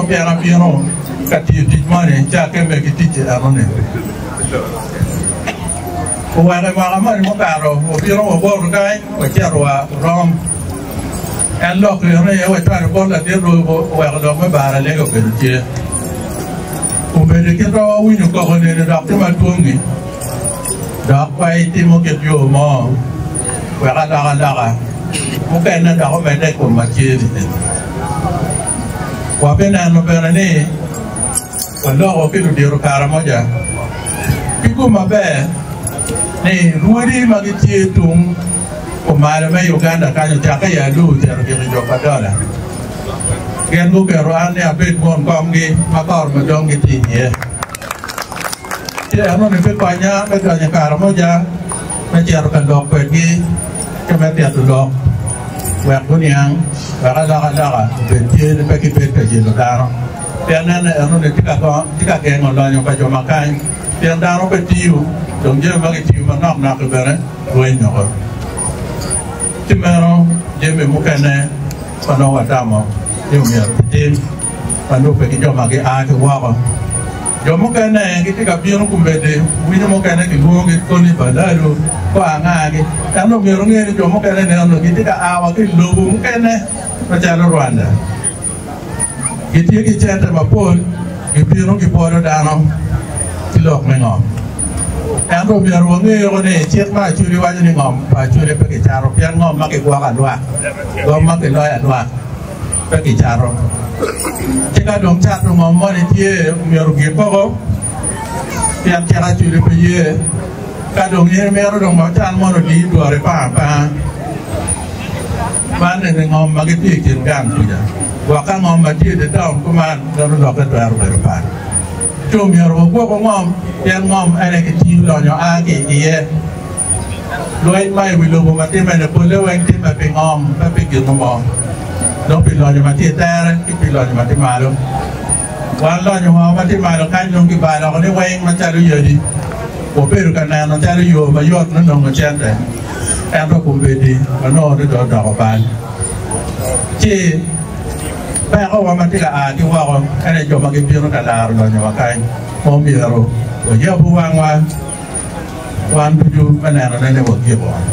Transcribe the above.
piano piano kati di mana cakap begitu je arone. Kuala malam ni mukaro, piano bor kai, wajarwa rom. Elok ni ya wajar bor la dia ro wajar me bara lego kerja. Umber kita winu kau ni dak tu matungi. Dak pai timu kerja mo. Wajar dak. Mungkin anda kau mendek pun macam ni. Wapenda nopera ni. Walau aku tu dia rukara moja. Piku mabe. Ni ruari magiti tung. Kumara me Uganda kanyo jaka ya lu jaro kiri joka dola. Kian lu keruan ni abid mon komgi makor majong gitu ya. Jadi anu ni pekanya kara moja. Mencari kandok pergi. Kemudian tu dok. Waktu ni yang daga betul ni pergi pergi lodaro. Tiada anu ni tiga geng orang yang baca makan. Tiada daro betiu. Dong je bagi tiu nak keberan dua nyok. Timero jeme mukane pano watamo yumya tim pano pergi joma ke a ke wawa. Jom mukane kita kapion kumbede. Wini mukane kibuang koni balalu. Ko angage anu mirunge ni jomo kene ne anu kita awa ki lubu kene macam Rwanda kita ki center mapol ki pirung ki poro dano tilok mengom anu mirunge ne cek ma curi wajah ni ngom pa curi pergi caro pian ngom make gua kadua ngom make loya dua pergi caro jika dong cat ngom mo ni tie mirunge poko pian cara curi pergi kadang ni mereka dong macam mana di dua repa mana ni ngom bagi tikin kan punya wakang ngom mati di tahun kuman dalam dokter dua repa cuma mereka gua ngom yang ngom ada kecil lonya agi iya luai mai wilu mati mana boleh wang tim tapi ngom tapi gitu ngom dong pilonya mati ter pilonya mati malu walau ngom mati malu kan dong kibara ni wang macam jadi Operu karena nanti ada yo bayot nong ngecente, apa kumbedi, mana ada doa kapan. Ci, banyak orang mati lah, di warung, ada jom bagi biru kalar doanya makan, mau biru, wajah buang wan tujuh mana ada ni buat dia buang.